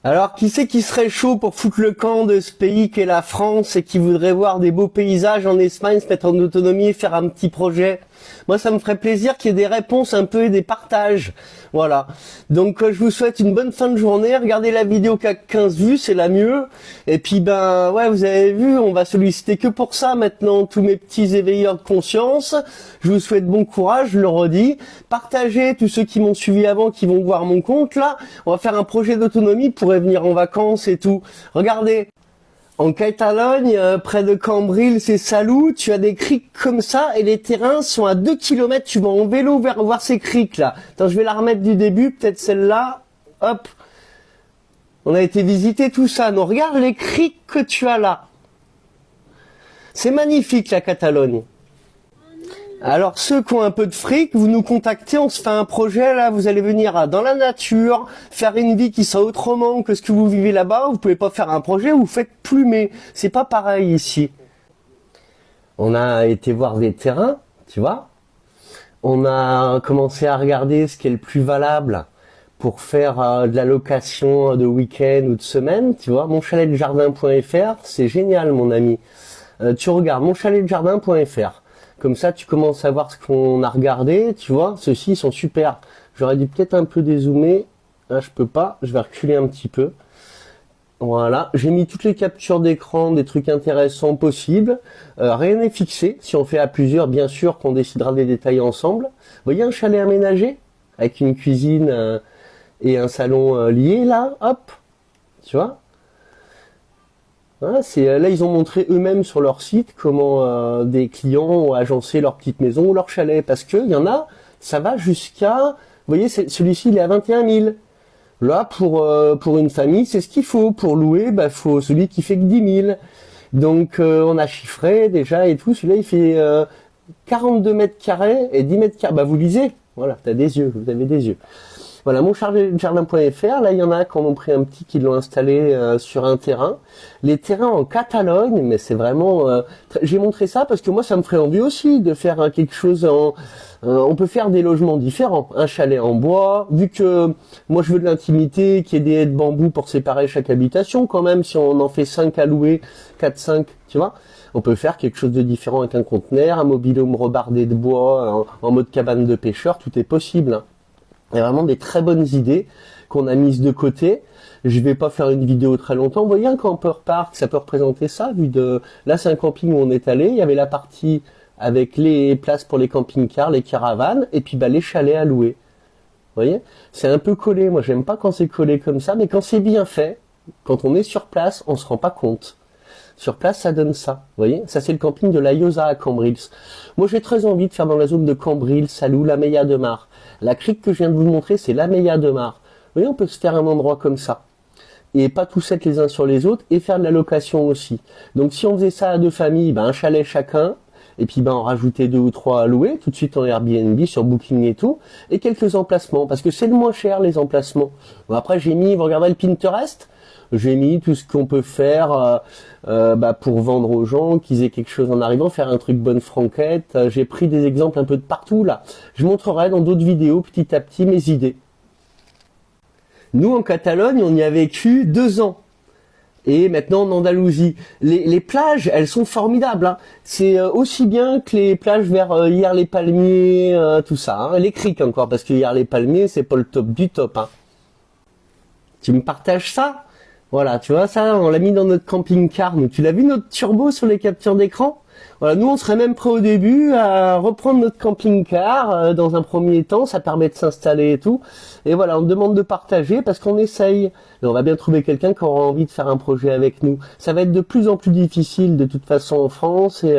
Alors, qui c'est qui serait chaud pour foutre le camp de ce pays qu'est la France et qui voudrait voir des beaux paysages en Espagne, se mettre en autonomie et faire un petit projet? Moi, ça me ferait plaisir qu'il y ait des réponses un peu et des partages. Voilà. Donc, je vous souhaite une bonne fin de journée. Regardez la vidéo qui a 15 vues, c'est la mieux. Et puis, ben, ouais, vous avez vu, on va solliciter que pour ça maintenant, tous mes petits éveilleurs de conscience. Je vous souhaite bon courage, je le redis. Partagez tous ceux qui m'ont suivi avant, qui vont voir mon compte, là. On va faire un projet d'autonomie pour venir en vacances et tout. Regardez. En Catalogne, près de Cambrils et Salou, tu as des criques comme ça et les terrains sont à 2 km. Tu vas en vélo vers voir ces criques là. Attends, je vais la remettre du début, peut-être celle-là. Hop. On a été visiter tout ça. Non, regarde les criques que tu as là. C'est magnifique la Catalogne. Alors ceux qui ont un peu de fric, vous nous contactez, on se fait un projet là, vous allez venir dans la nature, faire une vie qui sera autrement que ce que vous vivez là-bas. Vous pouvez pas faire un projet, vous faites plumer. C'est pas pareil ici. On a été voir des terrains, tu vois. On a commencé à regarder ce qui est le plus valable pour faire de la location de week-end ou de semaine, tu vois. Monchaletdejardin.fr, c'est génial mon ami. Tu regardes monchaletdejardin.fr. Comme ça, tu commences à voir ce qu'on a regardé, tu vois. Ceux-ci sont super. J'aurais dû peut-être un peu dézoomer. Là, je peux pas. Je vais reculer un petit peu. Voilà. J'ai mis toutes les captures d'écran, des trucs intéressants possibles. Rien n'est fixé. Si on fait à plusieurs, bien sûr qu'on décidera des détails ensemble. Vous voyez un chalet aménagé avec une cuisine et un salon lié là. Hop. Tu vois. Voilà, là, ils ont montré eux-mêmes sur leur site comment des clients ont agencé leur petite maison ou leur chalet. Parce que il y en a, ça va jusqu'à... Vous voyez, celui-ci, il est à 21 000. Là, pour une famille, c'est ce qu'il faut. Pour louer, bah, faut celui qui fait que 10 000. Donc, on a chiffré déjà et tout. Celui-là, il fait 42 mètres carrés et 10 mètres carrés. Bah, vous lisez. Voilà, t'as des yeux, vous avez des yeux. Voilà, monchaletdejardin.fr, là il y en a qui en ont pris un petit, qui l'ont installé sur un terrain. Les terrains en Catalogne, mais c'est vraiment... j'ai montré ça parce que moi ça me ferait envie aussi de faire quelque chose en... on peut faire des logements différents, un chalet en bois, vu que moi je veux de l'intimité, qu'il y ait des haies de bambou pour séparer chaque habitation quand même, si on en fait 5 à louer, 4-5, tu vois. On peut faire quelque chose de différent avec un conteneur, un mobil-home rebardé de bois, en mode cabane de pêcheur, tout est possible, hein. Il y a vraiment des très bonnes idées qu'on a mises de côté. Je vais pas faire une vidéo très longtemps. Vous voyez un camper park, ça peut représenter ça. Là, c'est un camping où on est allé. Il y avait la partie avec les places pour les camping-cars, les caravanes, et puis les chalets à louer. Vous voyez, c'est un peu collé. Moi, j'aime pas quand c'est collé comme ça, mais quand c'est bien fait, quand on est sur place, on se rend pas compte. Sur place, ça donne ça. Vous voyez, ça c'est le camping de la Llosa à Cambrils. Moi, j'ai très envie de faire dans la zone de Cambrils, Salou, la Meilla de Mar. La crique que je viens de vous montrer, c'est la Meilla de Mar. Vous voyez, on peut se faire un endroit comme ça. Et pas tous être les uns sur les autres, et faire de la location aussi. Donc, si on faisait ça à 2 familles, un chalet chacun, et puis on rajoutait 2 ou 3 à louer, tout de suite en Airbnb, sur Booking et tout, et quelques emplacements, parce que c'est le moins cher, les emplacements. Bon, après, j'ai mis, vous regardez le Pinterest, j'ai mis tout ce qu'on peut faire pour vendre aux gens, qu'ils aient quelque chose en arrivant, faire un truc bonne franquette. J'ai pris des exemples un peu de partout là. Je montrerai dans d'autres vidéos petit à petit mes idées. Nous en Catalogne, on y a vécu 2 ans. Et maintenant en Andalousie. Les plages, elles sont formidables, hein. C'est aussi bien que les plages vers Hyères-les-Palmiers, tout ça. Hein. Les criques encore, parce que Hyères-les-Palmiers, c'est pas le top du top. Hein. Tu me partages ça ? Voilà, tu vois, ça, on l'a mis dans notre camping-car. Nous, tu l'as vu, notre turbo sur les captures d'écran? Voilà, nous, on serait même prêt au début à reprendre notre camping-car dans un premier temps. Ça permet de s'installer et tout. Et voilà, on demande de partager parce qu'on essaye. Et on va bien trouver quelqu'un qui aura envie de faire un projet avec nous. Ça va être de plus en plus difficile de toute façon en France. Et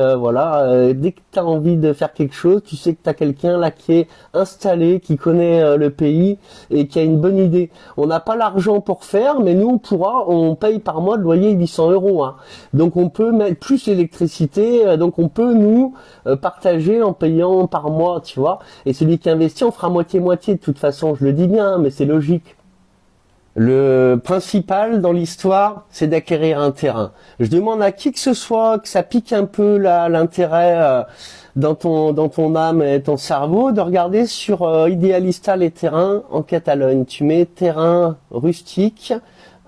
dès que tu as envie de faire quelque chose, tu sais que tu as quelqu'un là qui est installé, qui connaît le pays et qui a une bonne idée. On n'a pas l'argent pour faire, mais nous, on paye par mois de loyer 800 €. Hein. Donc on peut mettre plus l'électricité, donc on peut nous partager en payant par mois, tu vois. Et celui qui investit, on fera moitié-moitié de toute façon, je le dis bien, mais c'est logique. Le principal dans l'histoire, c'est d'acquérir un terrain. Je demande à qui que ce soit, que ça pique un peu l'intérêt dans ton âme et ton cerveau, de regarder sur Idealista les terrains en Catalogne. Tu mets terrain rustique,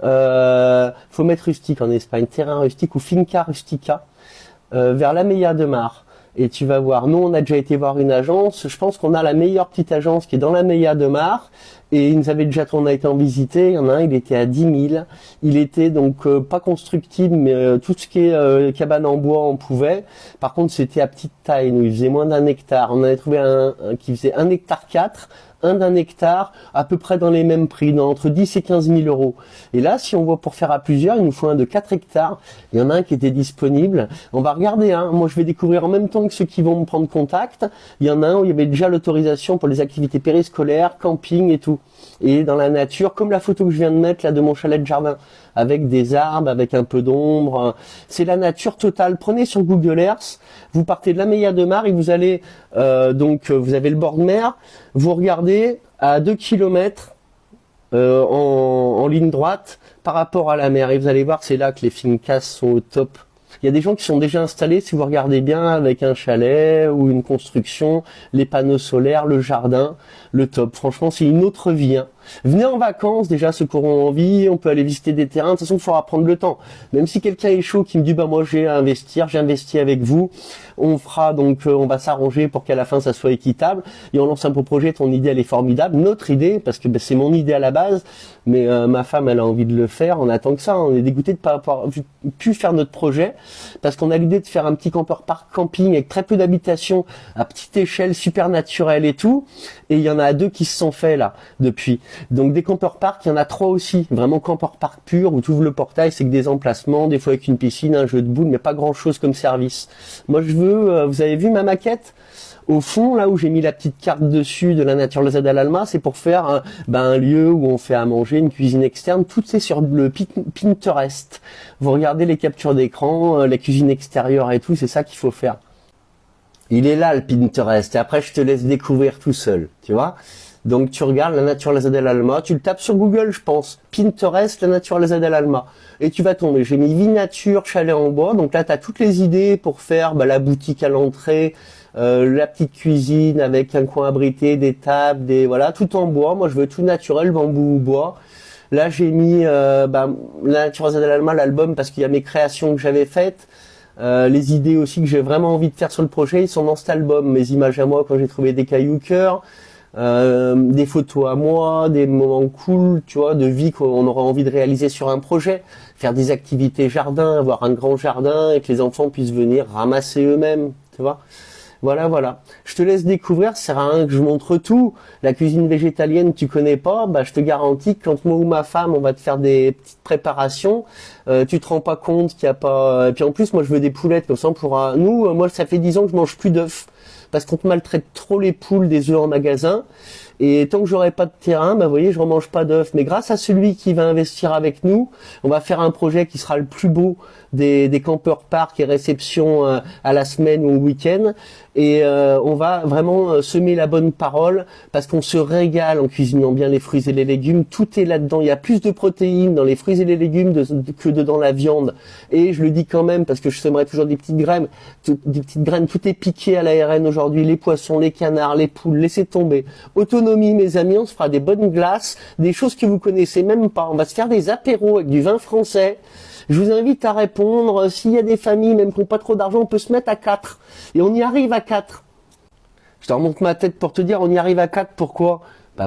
faut mettre rustique en Espagne, terrain rustique ou finca rustica, vers la Meilla de Mar. Et tu vas voir, nous on a déjà été voir une agence, je pense qu'on a la meilleure petite agence qui est dans la Meilla de Mar, et ils nous avaient déjà, on a été en visiter, il y en a un, il était à 10 000, il était donc pas constructible, mais tout ce qui est cabane en bois, on pouvait. Par contre, c'était à petite taille, nous, il faisait moins d'1 hectare, on avait trouvé un qui faisait 1,4 hectare, un d'1 hectare, à peu près dans les mêmes prix, dans entre 10 et 15 000 euros. Et là, si on voit pour faire à plusieurs, il nous faut un de 4 hectares. Il y en a un qui était disponible. On va regarder un. Moi, je vais découvrir en même temps que ceux qui vont me prendre contact. Il y en a un où il y avait déjà l'autorisation pour les activités périscolaires, camping et tout. Et dans la nature, comme la photo que je viens de mettre là de mon chalet de jardin, avec des arbres, avec un peu d'ombre. C'est la nature totale. Prenez sur Google Earth, vous partez de la Meilla de Mar et vous allez, vous avez le bord de mer, vous regardez à 2 kilomètres en ligne droite par rapport à la mer. Et vous allez voir, c'est là que les fincas sont au top. Il y a des gens qui sont déjà installés, si vous regardez bien, avec un chalet ou une construction, les panneaux solaires, le jardin, le top. Franchement, c'est une autre vie, hein. Venez en vacances, déjà, ceux qui auront envie, on peut aller visiter des terrains. De toute façon, il faudra prendre le temps. Même si quelqu'un est chaud, qui me dit, bah, moi, j'ai à investir, j'ai investi avec vous. On fera, donc, on va s'arranger pour qu'à la fin, ça soit équitable. Et on lance un beau projet, ton idée, elle est formidable. Notre idée, parce que c'est mon idée à la base, mais ma femme, elle a envie de le faire. On attend que ça. On est dégoûté de pas avoir pu faire notre projet, parce qu'on a l'idée de faire un petit camper-park camping avec très peu d'habitation, à petite échelle, super naturelle et tout. Et il y en a 2 qui se sont faits, là, depuis. Donc des camper-park, il y en a 3 aussi, vraiment camper-park pur, où tu ouvres le portail, c'est que des emplacements, des fois avec une piscine, un jeu de boules, mais pas grand-chose comme service. Moi je veux, vous avez vu ma maquette ? Au fond, là où j'ai mis la petite carte dessus de la Naturalesa dell'Alma, c'est pour faire un lieu où on fait à manger, une cuisine externe, tout c'est sur le Pinterest. Vous regardez les captures d'écran, la cuisine extérieure et tout, c'est ça qu'il faut faire. Il est là le Pinterest, et après je te laisse découvrir tout seul, tu vois. Donc tu regardes la Naturalesa dell'Alma, tu le tapes sur Google, je pense, Pinterest, la Naturalesa dell'Alma, et tu vas tomber. J'ai mis vie nature, chalet en bois, donc là tu as toutes les idées pour faire la boutique à l'entrée, la petite cuisine avec un coin abrité, des tables, voilà, tout en bois. Moi je veux tout naturel, bambou ou bois. Là j'ai mis la Naturalesa dell'Alma, l'album, parce qu'il y a mes créations que j'avais faites. Les idées aussi que j'ai vraiment envie de faire sur le projet, ils sont dans cet album. Mes images à moi quand j'ai trouvé des cailloux cœur, des photos à moi, des moments cool, tu vois, de vie qu'on aurait envie de réaliser sur un projet, faire des activités jardin, avoir un grand jardin et que les enfants puissent venir ramasser eux-mêmes, tu vois. Voilà. Je te laisse découvrir, ça sert à rien que je montre tout. La cuisine végétalienne, tu connais pas, je te garantis que quand moi ou ma femme, on va te faire des petites préparations, tu te rends pas compte qu'il y a pas... Et puis en plus, moi je veux des poulettes, comme ça on pourra... Nous, moi ça fait 10 ans que je mange plus d'œufs, parce qu'on te maltraite trop les poules des œufs en magasin. Et tant que j'aurai pas de terrain, vous voyez, je remange pas d'œufs. Mais grâce à celui qui va investir avec nous, on va faire un projet qui sera le plus beau des campeurs parcs et réceptions à la semaine ou au week-end. Et on va vraiment semer la bonne parole, parce qu'on se régale en cuisinant bien les fruits et les légumes. Tout est là-dedans. Il y a plus de protéines dans les fruits et les légumes que dans la viande. Et je le dis quand même, parce que je sèmerai toujours des petites graines. Tout est piqué à l'ARN aujourd'hui. Les poissons, les canards, les poules, laissez tomber. Autonomie, mes amis, on se fera des bonnes glaces, des choses que vous connaissez même pas. On va se faire des apéros avec du vin français. Je vous invite à répondre. S'il y a des familles même qui n'ont pas trop d'argent, on peut se mettre à 4. Et on y arrive à 4. Je te remonte ma tête pour te dire, on y arrive à 4. Pourquoi ?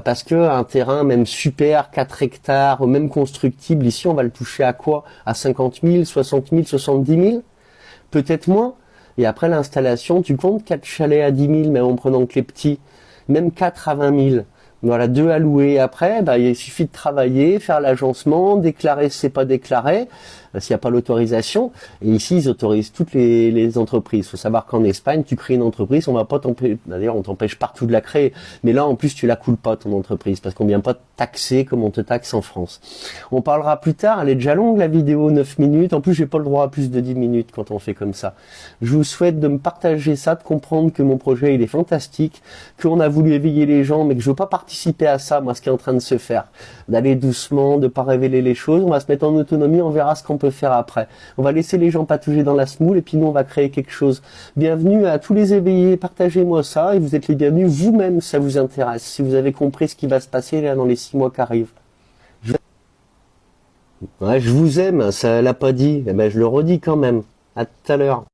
Parce que un terrain, même super, 4 hectares, même constructible, ici, on va le toucher à quoi ? À 50 000, 60 000, 70 000 ? Peut-être moins. Et après l'installation, tu comptes 4 chalets à 10 000, même en prenant que les petits. Même 4 à 20 000. Voilà, 2 à louer. Après, il suffit de travailler, faire l'agencement, déclarer si c'est pas déclaré, s'il n'y a pas l'autorisation. Et ici, ils autorisent toutes les entreprises. Il faut savoir qu'en Espagne, tu crées une entreprise, on va pas t'empêcher. D'ailleurs, on t'empêche partout de la créer. Mais là, en plus, tu la coules pas, ton entreprise, parce qu'on vient pas te taxer comme on te taxe en France. On parlera plus tard. Elle est déjà longue, la vidéo, 9 minutes. En plus, j'ai pas le droit à plus de 10 minutes quand on fait comme ça. Je vous souhaite de me partager ça, de comprendre que mon projet, il est fantastique, qu'on a voulu éveiller les gens, mais que je veux pas participer à ça, moi, ce qui est en train de se faire. D'aller doucement, de pas révéler les choses. On va se mettre en autonomie, on verra ce qu'on peut faire après. On va laisser les gens patauger dans la semoule et puis nous, on va créer quelque chose. Bienvenue à tous les éveillés, partagez-moi ça et vous êtes les bienvenus vous-même si ça vous intéresse, si vous avez compris ce qui va se passer là dans les 6 mois qui arrivent. Ouais, je vous aime, ça l'a pas dit. Eh ben, je le redis quand même. À tout à l'heure.